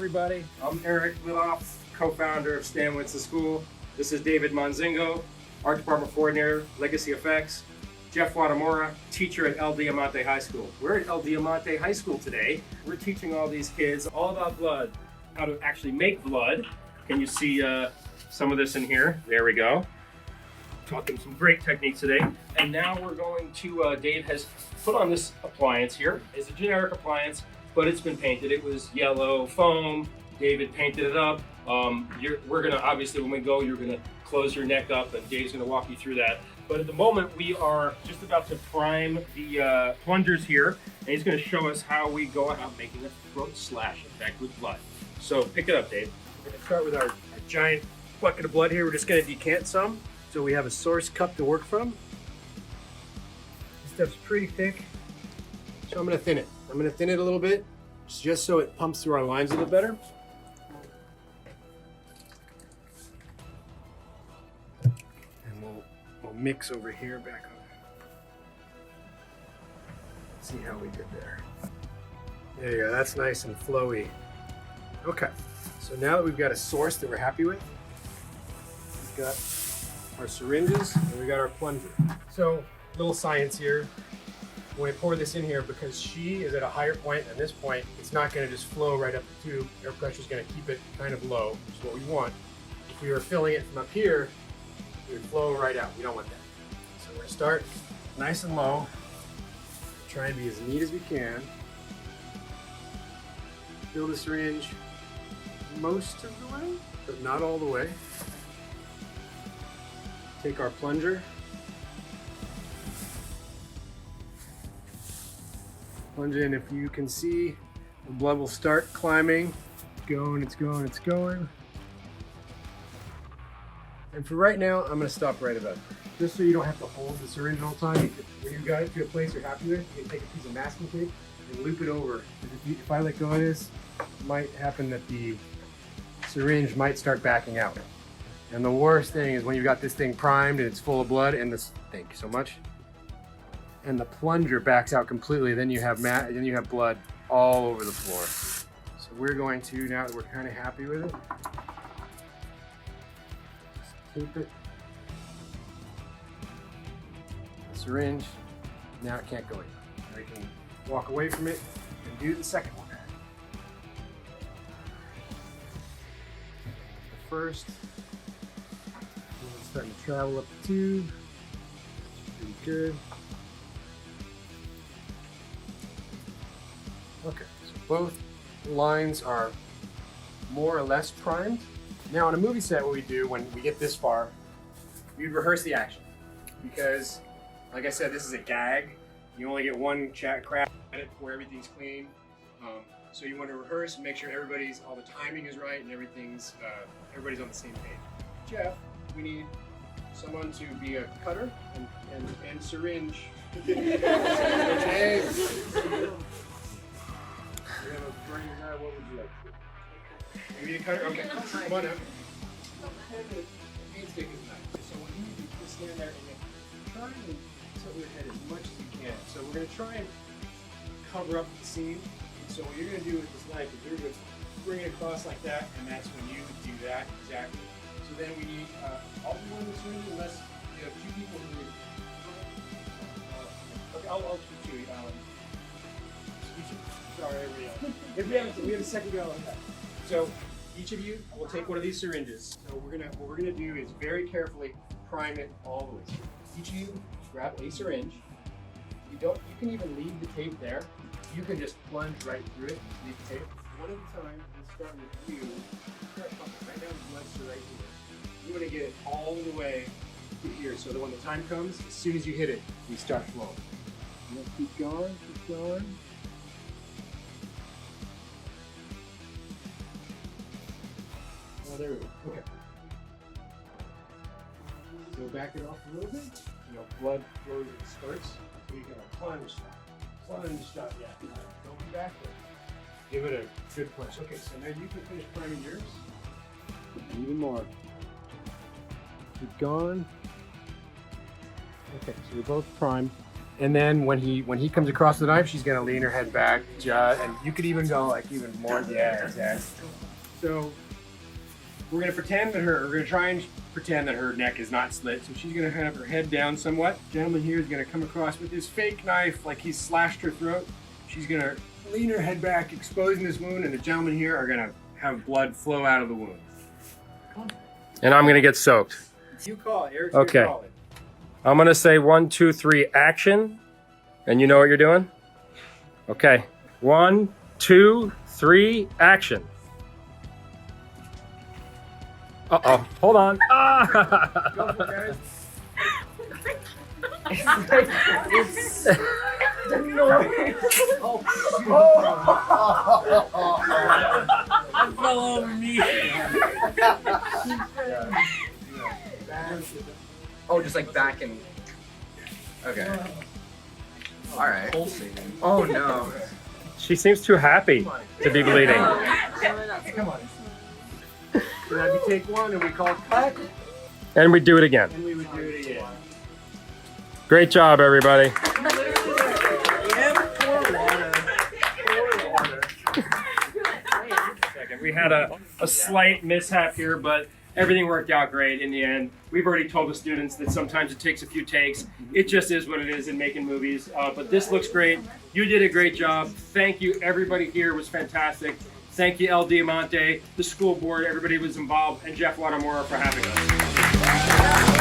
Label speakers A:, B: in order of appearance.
A: everybody. I'm Eric Lidoff, co-founder of Winston School. This is David Monzingo, art department coordinator, Legacy Effects. Jeff Watamura, teacher at El Diamante High School. We're at El Diamante High School today. We're teaching all these kids all about blood, how to actually make blood. Can you see some of this in here? There we go. Talking some great techniques today. And now we're going to, Dave has put on this appliance here. It's a generic appliance, but it's been painted. It was yellow foam. David painted it up. We're gonna, obviously when we go, you're gonna close your neck up and Dave's gonna walk you through that. But at the moment, we are just about to prime the plungers here, and he's gonna show us how we go about making a throat slash effect with blood. So pick it up, Dave.
B: We're gonna start with our giant bucket of blood here. We're just gonna decant some, so we have a source cup to work from. This stuff's pretty thick, so I'm gonna thin it. I'm gonna thin it a little bit, just so it pumps through our lines a little better. We'll mix over here back on. See how we did there. There you go, that's nice and flowy. Okay, so now that we've got a source that we're happy with, we've got our syringes and we got our plunger. So, little science here. When I pour this in here, because she is at a higher point than this point, it's not gonna just flow right up the tube. Air pressure is gonna keep it kind of low, which is what we want. If we were filling it from up here, it would flow right out. We don't want that. So we're gonna start nice and low. Try and be as neat as we can. Fill the syringe most of the way, but not all the way. Take our plunger. Plunge in. If you can see, the blood will start climbing. It's going, it's going, it's going. And for right now, I'm gonna stop right about there. Just so you don't have to hold the syringe all the time. When you've got it to a place you're happy with, you can take a piece of masking tape and loop it over. If I let go of this, it might happen that the syringe might start backing out. And the worst thing is when you've got this thing primed and it's full of blood and this, thank you so much, and the plunger backs out completely, then you have blood all over the floor. So we're going to, now that we're kind of happy with it, tape it. The syringe, now it can't go in. Now we can walk away from it and do the second one. The first, it's starting to travel up the tube. Pretty good. Okay, so both lines are more or less primed. Now on a movie set, what we do when we get this far, we rehearse the action. Because, like I said, this is a gag. You only get one crack at it before everything's clean. So you want to rehearse and make sure all the timing is right and everybody's on the same page. Jeff, we need someone to be a cutter and syringe. James. We have a brain guy, what would you like to do? You need a cutter? Okay, come on up. Painstick is nice. So what you need to do is stand there and try and tilt your head as much as you can. So we're going to try and cover up the seam. So what you're going to do with this knife is you're going to bring it across like that, and that's when you do that exactly. So then we need all the one in this room, unless you have two people who would. Okay, I'll shoot you. Sorry, everybody else. We have a second go on that. So each of you will take one of these syringes. So what we're gonna do is very carefully prime it all the way through. Each of you grab a syringe. You can even leave the tape there. You can just plunge right through it. Leave the tape. One at a time. Let's start with you. Start pumping right down the blood to right here. You want to get it all the way to here, so that when the time comes, as soon as you hit it, we start flowing. And let's keep going. Keep going. Oh, there we go. Okay. So back it off a little bit. Blood flows in spurts. So you can plunge stop. Plunge stop. Yeah. Don't be backward. Give it a good push. Okay, so now you can finish priming yours. Even more. Keep going. Okay, so you're both primed. And then when he comes across the knife, she's gonna lean her head back, and you could even go like even more. Yeah, exactly. So we're gonna try and pretend that her neck is not slit. So she's gonna have her head down somewhat. Gentleman here is gonna come across with his fake knife, like he's slashed her throat. She's gonna lean her head back, exposing this wound, and the gentlemen here are gonna have blood flow out of the wound.
A: And I'm gonna get soaked.
B: You call it, Eric.
A: Okay.
B: Call it.
A: I'm gonna say 1, 2, 3, action. And you know what you're doing? Okay. 1, 2, 3, action. Uh-oh, hold on. Ah!
B: Go for it, guys.
C: That fell over me.
D: Oh, just like back and. Okay. All right. Oh no.
A: She seems too happy to be bleeding.
B: Come on. So that'd be take one, and we call it cut,
A: And we do it again.
B: and we would do it again.
A: Great job, everybody. We had a slight mishap here, but everything worked out great in the end. We've already told the students that sometimes it takes a few takes. It just is what it is in making movies. But this looks great. You did a great job. Thank you. Everybody here was fantastic. Thank you, El Diamante, the school board, everybody was involved, and Jeff Watamura for having us.